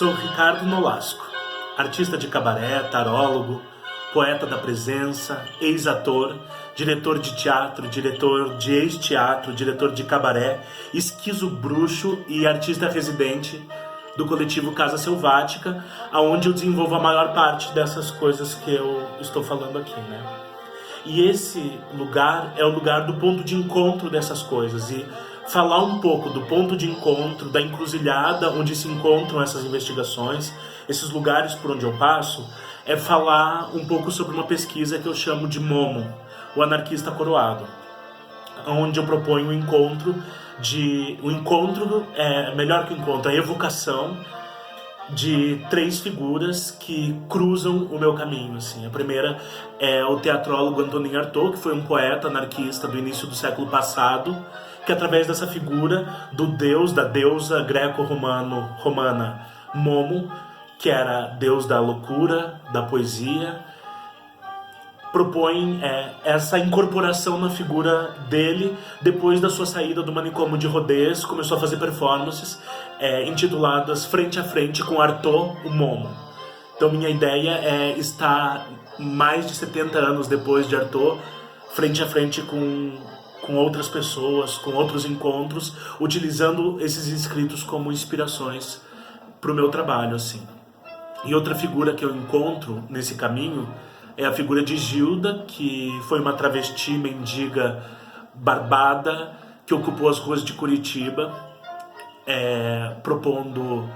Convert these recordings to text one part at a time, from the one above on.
Sou Ricardo Nolasco, artista de cabaré, tarólogo, poeta da presença, ex-ator, diretor de teatro, diretor de ex-teatro, diretor de cabaré, esquizo bruxo e artista residente do coletivo Casa Selvática, aonde eu desenvolvo a maior parte dessas coisas que eu estou falando aqui, né? E esse lugar é o lugar do ponto de encontro dessas coisas, e falar um pouco do ponto de encontro, da encruzilhada onde se encontram essas investigações, esses lugares por onde eu passo, é falar um pouco sobre uma pesquisa que eu chamo de Momo, o anarquista coroado, onde eu proponho o encontro melhor que o encontro, a evocação de 3 figuras que cruzam o meu caminho, assim. A primeira é o teatrólogo Antonin Artaud, que foi um poeta anarquista do início do século passado, que através dessa figura da deusa greco-romana Momo, que era deus da loucura, da poesia, propõe essa incorporação na figura dele. Depois da sua saída do manicômio de Rodez, começou a fazer performances intituladas Frente a Frente com Artaud, o Momo. Então minha ideia é estar mais de 70 anos depois de Artaud, frente a frente com outras pessoas, com outros encontros, utilizando esses escritos como inspirações para o meu trabalho, assim. E outra figura que eu encontro nesse caminho é a figura de Gilda, que foi uma travesti mendiga barbada que ocupou as ruas de Curitiba, propondo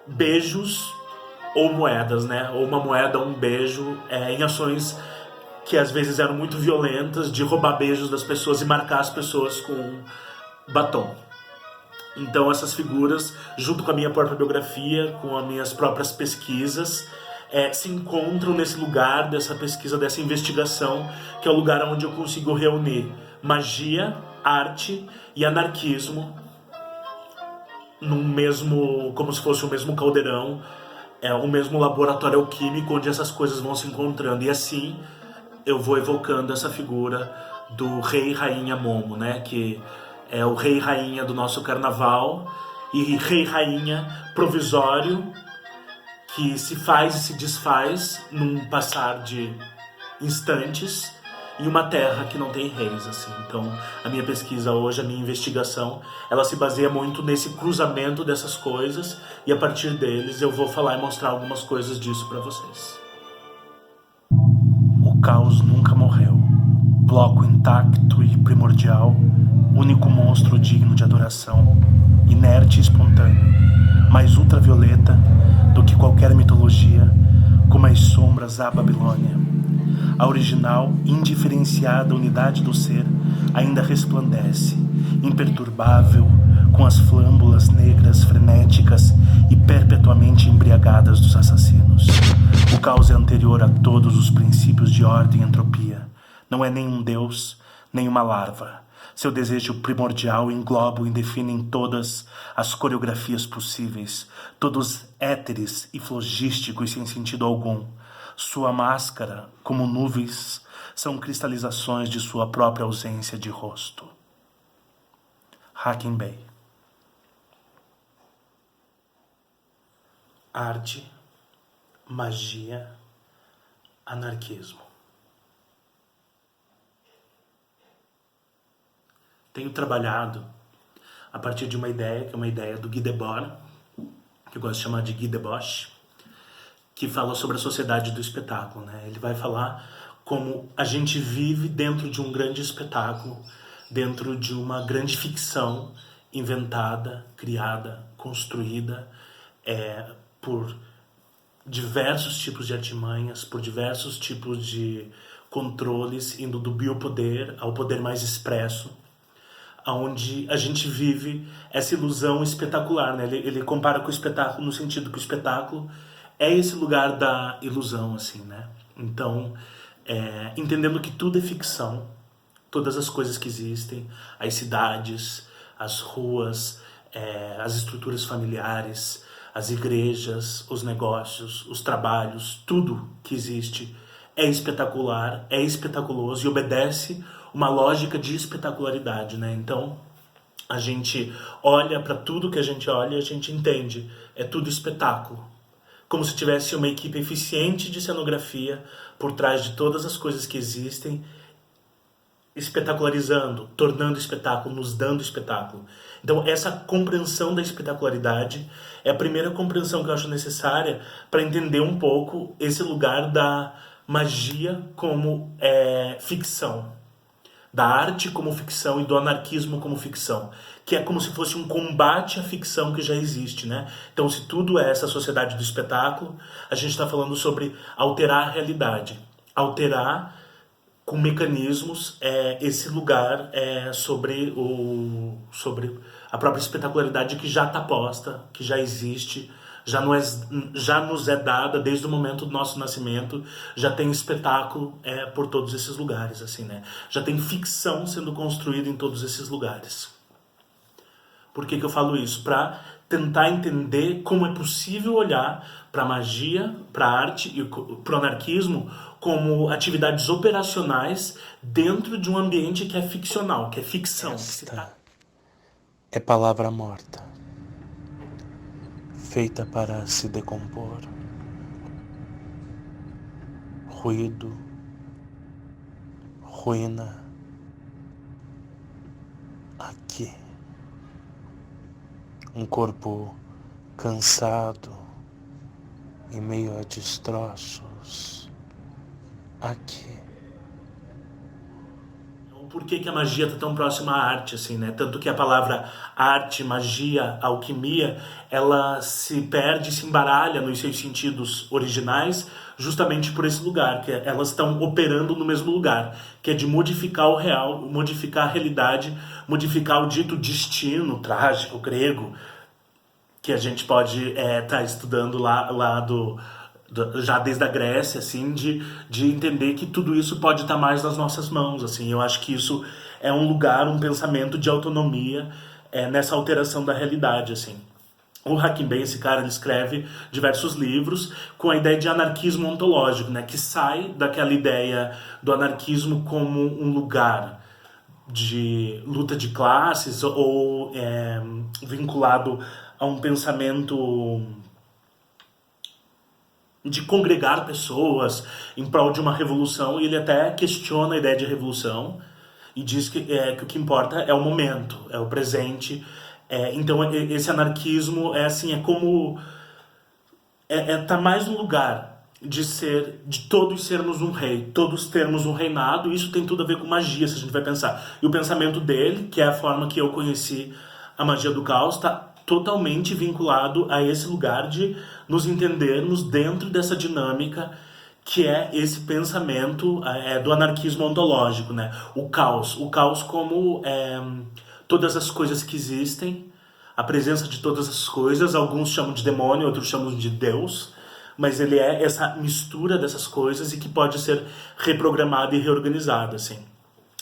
beijos ou moedas, né? Ou uma moeda ou um beijo, em ações que às vezes eram muito violentas, de roubar beijos das pessoas e marcar as pessoas com batom. Então essas figuras, junto com a minha própria biografia, com as minhas próprias pesquisas, se encontram nesse lugar dessa pesquisa, dessa investigação, que é o lugar onde eu consigo reunir magia, arte e anarquismo como se fosse o mesmo caldeirão, o mesmo laboratório alquímico onde essas coisas vão se encontrando. E assim eu vou evocando essa figura do rei e rainha Momo, né? Que é o rei e rainha do nosso carnaval, e rei e rainha provisório, que se faz e se desfaz num passar de instantes, em uma terra que não tem reis, assim. Então, a minha pesquisa hoje, a minha investigação, ela se baseia muito nesse cruzamento dessas coisas, e a partir deles eu vou falar e mostrar algumas coisas disso para vocês. O caos nunca morreu. Bloco intacto e primordial, único monstro digno de adoração, inerte e espontâneo, mais ultravioleta do que qualquer mitologia, como as sombras à Babilônia. A original, indiferenciada unidade do ser ainda resplandece, imperturbável, com as flâmbulas negras frenéticas e perpetuamente embriagadas dos assassinos. O caos é anterior a todos os princípios de ordem e entropia. Não é nenhum deus, nem uma larva. Seu desejo primordial engloba e define todas as coreografias possíveis, todos éteres e flogísticos sem sentido algum. Sua máscara, como nuvens, são cristalizações de sua própria ausência de rosto. Hacking Bay. Arte, magia, anarquismo. Tenho trabalhado a partir de uma ideia, que é uma ideia do Guy Debord, que eu gosto de chamar de Guy Debauche, que fala sobre a sociedade do espetáculo, né? Ele vai falar como a gente vive dentro de um grande espetáculo, dentro de uma grande ficção inventada, criada, construída por diversos tipos de artimanhas, por diversos tipos de controles, indo do biopoder ao poder mais expresso, onde a gente vive essa ilusão espetacular, né? Ele compara com o espetáculo no sentido que o espetáculo é esse lugar da ilusão, assim, né? Então, entendendo que tudo é ficção, todas as coisas que existem, as cidades, as ruas, as estruturas familiares, as igrejas, os negócios, os trabalhos, tudo que existe é espetacular, é espetaculoso e obedece uma lógica de espetacularidade, né? Então, a gente olha para tudo que a gente olha e a gente entende é tudo espetáculo. Como se tivesse uma equipe eficiente de cenografia por trás de todas as coisas que existem, espetacularizando, tornando espetáculo, nos dando espetáculo. Então, essa compreensão da espetacularidade é a primeira compreensão que eu acho necessária para entender um pouco esse lugar da magia como ficção, da arte como ficção e do anarquismo como ficção, que é como se fosse um combate à ficção que já existe, né? Então, se tudo é essa sociedade do espetáculo, a gente está falando sobre alterar a realidade, alterar com mecanismos esse lugar sobre a própria espetacularidade que já está posta, que já existe, já nos é dada desde o momento do nosso nascimento, já tem espetáculo por todos esses lugares, assim, né? Já tem ficção sendo construída em todos esses lugares. Por que eu falo isso? Para tentar entender como é possível olhar para a magia, para a arte e para o anarquismo como atividades operacionais dentro de um ambiente que é ficcional, que é ficção. Esta é palavra morta, feita para se decompor. Ruído, ruína, aqui. Um corpo cansado, em meio a destroços, aqui. Por que a magia está tão próxima à arte, assim, né? Tanto que a palavra arte, magia, alquimia, ela se perde, se embaralha nos seus sentidos originais, justamente por esse lugar, que elas estão operando no mesmo lugar, que é de modificar o real, modificar a realidade, modificar o dito destino trágico grego, que a gente pode estar estudando lá já desde a Grécia, assim, de entender que tudo isso pode estar mais nas nossas mãos, assim. Eu acho que isso é um lugar, um pensamento de autonomia nessa alteração da realidade, assim. O Hakim Bey, esse cara, ele escreve diversos livros com a ideia de anarquismo ontológico, né, que sai daquela ideia do anarquismo como um lugar de luta de classes ou vinculado a um pensamento de congregar pessoas em prol de uma revolução, e ele até questiona a ideia de revolução e diz que o que importa é o momento, é o presente. Então esse anarquismo é como tá mais no lugar de todos sermos um rei, todos termos um reinado, e isso tem tudo a ver com magia, se a gente vai pensar. E o pensamento dele, que é a forma que eu conheci a magia do caos, está totalmente vinculado a esse lugar de nos entendermos dentro dessa dinâmica que é esse pensamento do anarquismo ontológico, né? O caos como todas as coisas que existem, a presença de todas as coisas, alguns chamam de demônio, outros chamam de Deus, mas ele é essa mistura dessas coisas e que pode ser reprogramado e reorganizado, assim.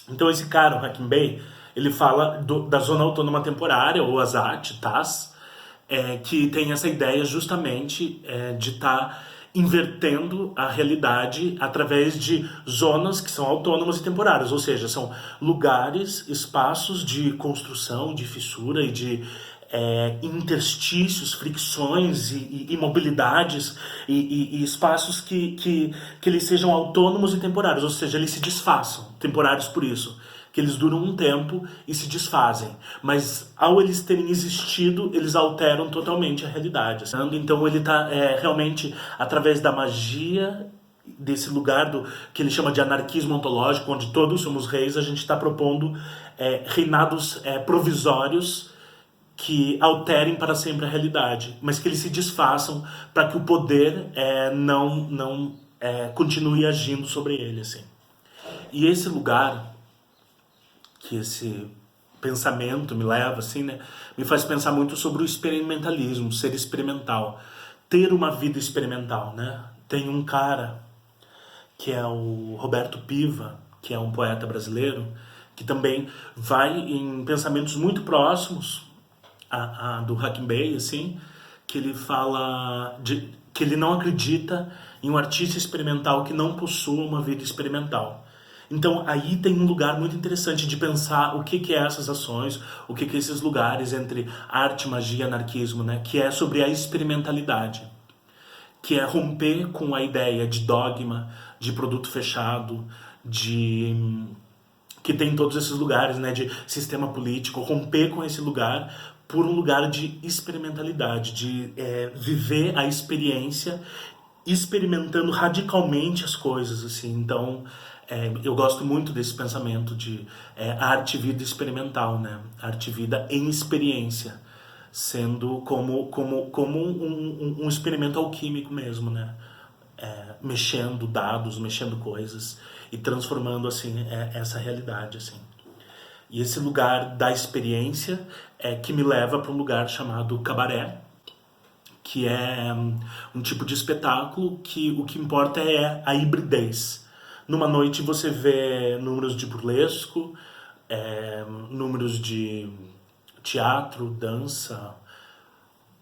Então esse cara, o Hakim Bey, ele fala da zona autônoma temporária, ou AZAT, TAS, que tem essa ideia justamente de estar invertendo a realidade através de zonas que são autônomas e temporárias, ou seja, são lugares, espaços de construção, de fissura e de interstícios, fricções e mobilidades e espaços que eles sejam autônomos e temporários, ou seja, eles se desfaçam, temporários por isso, que eles duram um tempo e se desfazem, mas ao eles terem existido, eles alteram totalmente a realidade. Então ele está realmente, através da magia, desse lugar que ele chama de anarquismo ontológico, onde todos somos reis, a gente está propondo reinados provisórios que alterem para sempre a realidade, mas que eles se desfaçam para que o poder não continue agindo sobre ele, assim. E esse lugar que esse pensamento me leva, assim, né, me faz pensar muito sobre o experimentalismo, ser experimental, ter uma vida experimental, né? Tem um cara que é o Roberto Piva, que é um poeta brasileiro, que também vai em pensamentos muito próximos do Hakim Bey, assim, que ele fala que ele não acredita em um artista experimental que não possua uma vida experimental. Então aí tem um lugar muito interessante de pensar o que é essas ações, o que é esses lugares entre arte, magia e anarquismo, né? Que é sobre a experimentalidade, que é romper com a ideia de dogma, de produto fechado, de que tem em todos esses lugares, né, de sistema político, romper com esse lugar por um lugar de experimentalidade, de viver a experiência, experimentando radicalmente as coisas, assim. Então, eu gosto muito desse pensamento de arte e vida experimental, né, arte e vida em experiência, sendo como um experimento alquímico mesmo, né, mexendo dados, mexendo coisas e transformando assim essa realidade assim. E esse lugar da experiência é que me leva para um lugar chamado cabaré, que é um tipo de espetáculo que o que importa é a hibridez. Numa noite você vê números de burlesco, números de teatro, dança,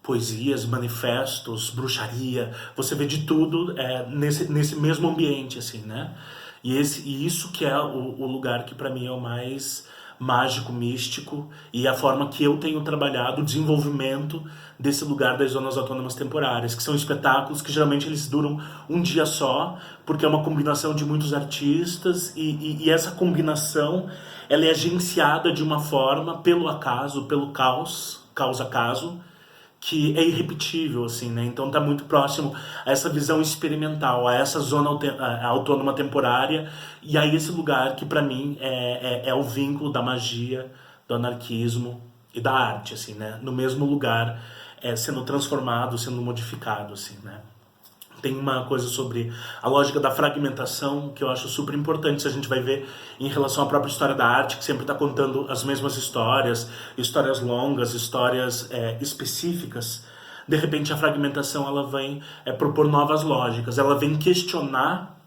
poesias, manifestos, bruxaria, você vê de tudo nesse mesmo ambiente, assim, né? E isso que é o lugar que para mim é o mais mágico, místico, e a forma que eu tenho trabalhado o desenvolvimento desse lugar das zonas autônomas temporárias, que são espetáculos que geralmente eles duram um dia só, porque é uma combinação de muitos artistas, e essa combinação ela é agenciada de uma forma pelo acaso, pelo caos, causa-acaso, que é irrepetível, assim, né? Então tá muito próximo a essa visão experimental, a essa zona autônoma temporária, e aí esse lugar que para mim é o vínculo da magia, do anarquismo e da arte, assim, né? No mesmo lugar, sendo transformado, sendo modificado, assim, né? Tem uma coisa sobre a lógica da fragmentação que eu acho super importante, se a gente vai ver em relação à própria história da arte, que sempre está contando as mesmas histórias, histórias longas, histórias específicas. De repente a fragmentação ela vem propor novas lógicas, ela vem questionar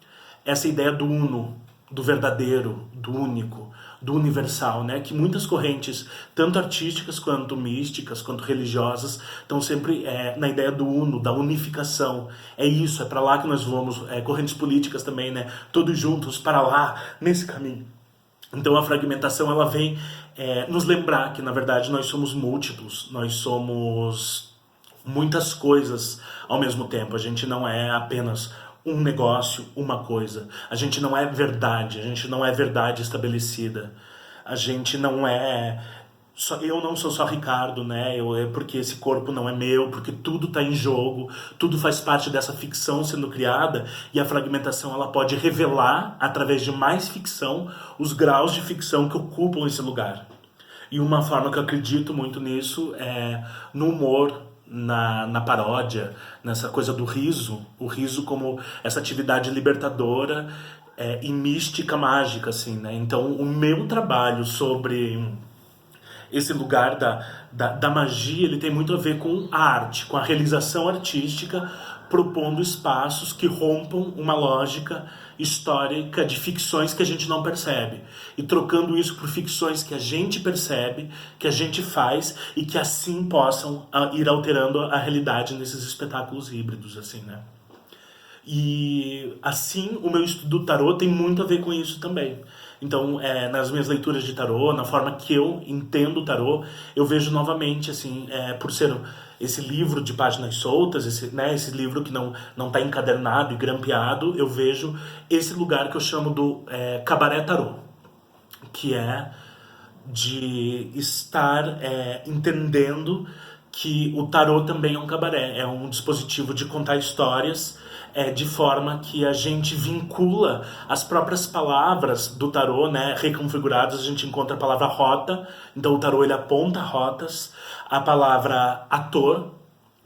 essa ideia do uno, do verdadeiro, do único, do universal, né? Que muitas correntes, tanto artísticas quanto místicas, quanto religiosas, estão sempre na ideia do uno, da unificação. É isso, é para lá que nós vamos, correntes políticas também, né? Todos juntos para lá, nesse caminho. Então a fragmentação ela vem nos lembrar que, na verdade, nós somos múltiplos, nós somos muitas coisas ao mesmo tempo. A gente não é apenas um negócio, uma coisa. A gente não é verdade, a gente não é verdade estabelecida. A gente não é... eu não sou só Ricardo, né? É porque esse corpo não é meu, porque tudo está em jogo, tudo faz parte dessa ficção sendo criada, e a fragmentação ela pode revelar, através de mais ficção, os graus de ficção que ocupam esse lugar. E uma forma que eu acredito muito nisso é no humor, na paródia, nessa coisa do riso, o riso como essa atividade libertadora e mística mágica, assim, né? Então, o meu trabalho sobre esse lugar da magia, ele tem muito a ver com a arte, com a realização artística, propondo espaços que rompam uma lógica histórica de ficções que a gente não percebe, e trocando isso por ficções que a gente percebe, que a gente faz, e que assim possam ir alterando a realidade nesses espetáculos híbridos, assim, né? E assim, o meu estudo do tarô tem muito a ver com isso também. Então, nas minhas leituras de tarô, na forma que eu entendo o tarô, eu vejo novamente, assim, por ser esse livro de páginas soltas, esse livro que não está encadernado e grampeado, eu vejo esse lugar que eu chamo do cabaré tarô, que é de estar entendendo que o tarô também é um cabaré, é um dispositivo de contar histórias de forma que a gente vincula as próprias palavras do tarô, né, reconfiguradas. A gente encontra a palavra rota, então o tarô ele aponta rotas, a palavra ator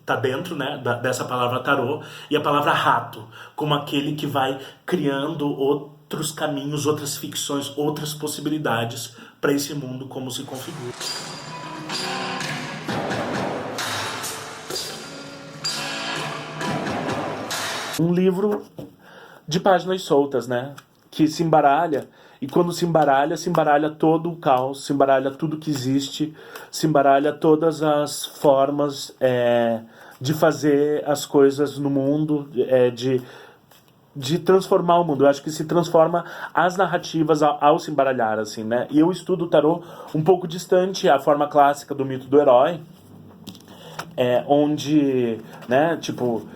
tá dentro, né, dessa palavra tarô, e a palavra rato, como aquele que vai criando outros caminhos, outras ficções, outras possibilidades para esse mundo como se configura. Um livro de páginas soltas, né? Que se embaralha, e quando se embaralha todo o caos, se embaralha tudo que existe, se embaralha todas as formas de fazer as coisas no mundo, de de transformar o mundo. Eu acho que se transforma as narrativas ao se embaralhar, assim, né? E eu estudo o tarô um pouco distante à forma clássica do mito do herói, onde, né, tipo,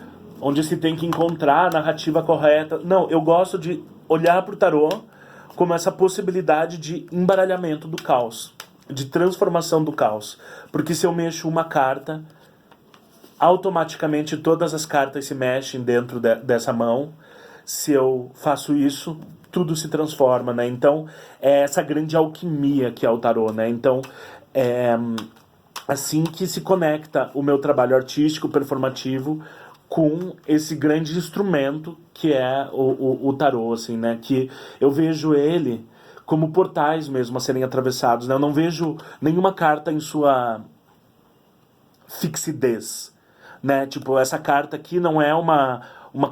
onde se tem que encontrar a narrativa correta. Não, eu gosto de olhar para o tarô como essa possibilidade de embaralhamento do caos, de transformação do caos. Porque se eu mexo uma carta, automaticamente todas as cartas se mexem dentro dessa mão. Se eu faço isso, tudo se transforma, né? Então, é essa grande alquimia que é o tarô, né? Então, é assim que se conecta o meu trabalho artístico, performativo, com esse grande instrumento que é o tarô, assim, né? Que eu vejo ele como portais mesmo a serem atravessados, né? Eu não vejo nenhuma carta em sua fixidez, né? Tipo, essa carta aqui não é uma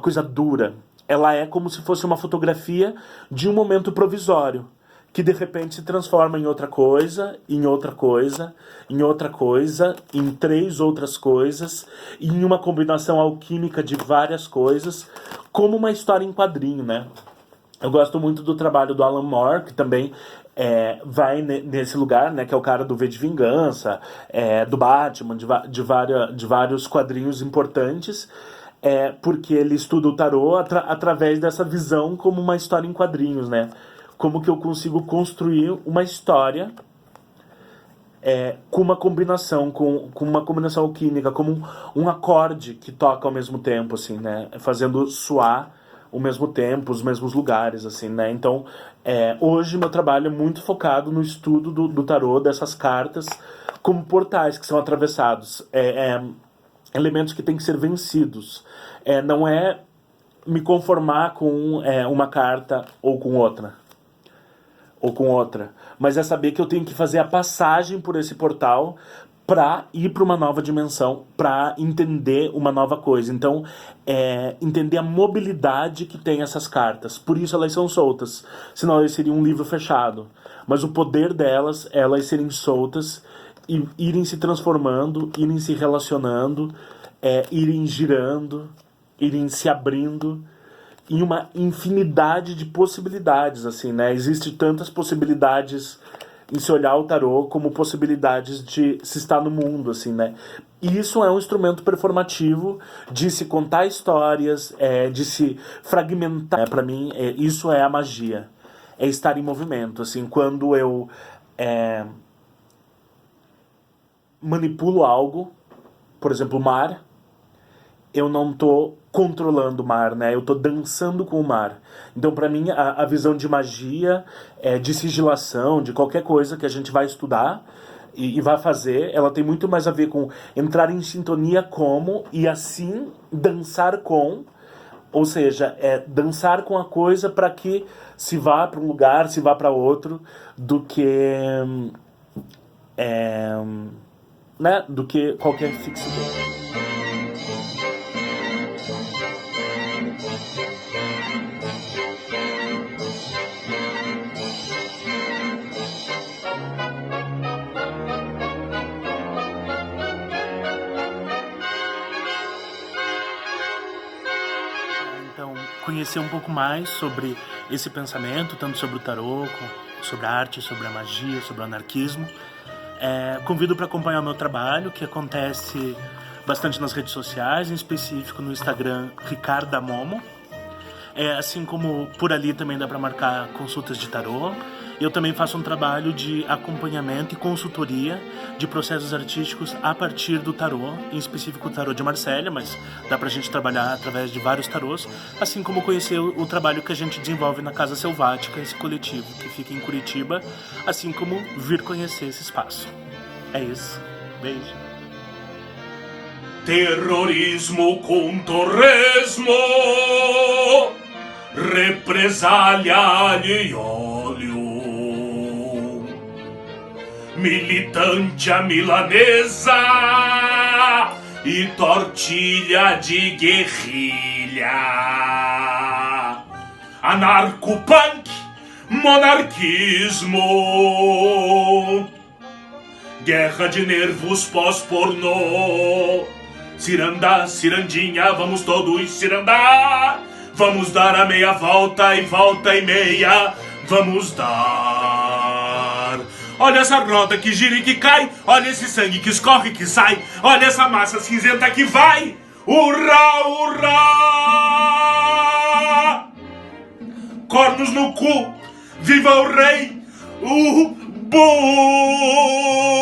coisa dura. Ela é como se fosse uma fotografia de um momento provisório, que de repente se transforma em outra coisa, em outra coisa, em outra coisa, em 3 outras coisas, e em uma combinação alquímica de várias coisas, como uma história em quadrinho, né? Eu gosto muito do trabalho do Alan Moore, que também vai nesse lugar, né, que é o cara do V de Vingança, do Batman, de vários quadrinhos importantes, porque ele estuda o tarô através dessa visão como uma história em quadrinhos, né? Como que eu consigo construir uma história com uma combinação, com uma combinação alquímica, como um acorde que toca ao mesmo tempo, assim, né? Fazendo soar ao mesmo tempo, os mesmos lugares, assim, né? Então, hoje meu trabalho é muito focado no estudo do tarô, dessas cartas, como portais que são atravessados. Elementos que têm que ser vencidos. Não é me conformar com uma carta ou com outra, mas é saber que eu tenho que fazer a passagem por esse portal para ir para uma nova dimensão, para entender uma nova coisa. Então, entender a mobilidade que tem essas cartas. Por isso elas são soltas, senão elas seriam um livro fechado. Mas o poder delas, elas serem soltas e irem se transformando, irem se relacionando, irem girando, irem se abrindo em uma infinidade de possibilidades, assim, né? Existem tantas possibilidades em se olhar o tarô como possibilidades de se estar no mundo, assim, né? E isso é um instrumento performativo de se contar histórias, de se fragmentar. Para mim, isso é a magia. É estar em movimento, assim, quando eu manipulo algo, por exemplo, o mar, eu não tô controlando o mar, né? Eu tô dançando com o mar. Então, para mim, a visão de magia, de sigilação, de qualquer coisa que a gente vai estudar e vai fazer, ela tem muito mais a ver com entrar em sintonia como e assim dançar com, ou seja, dançar com a coisa para que se vá para um lugar, se vá para outro, do que né? Do que qualquer fixidez. Então, conhecer um pouco mais sobre esse pensamento, tanto sobre o tarô, sobre a arte, sobre a magia, sobre o anarquismo. Convido para acompanhar o meu trabalho, que acontece bastante nas redes sociais, em específico no Instagram Ricarda Momo. Assim como por ali também dá para marcar consultas de tarô. Eu também faço um trabalho de acompanhamento e consultoria de processos artísticos a partir do tarô, em específico o tarô de Marsella, mas dá pra gente trabalhar através de vários tarôs, assim como conhecer o trabalho que a gente desenvolve na Casa Selvática, esse coletivo que fica em Curitiba, assim como vir conhecer esse espaço. É isso. Beijo. Terrorismo com torresmo, represália e óleo, militante a milanesa e tortilha de guerrilha, anarco-punk, monarquismo, guerra de nervos pós-pornô, ciranda, cirandinha, vamos todos cirandar. Vamos dar a meia volta e volta e meia, vamos dar. Olha essa roda que gira e que cai, olha esse sangue que escorre e que sai, olha essa massa cinzenta que vai. Hurra, hurra! Cornos no cu, viva o rei, bom!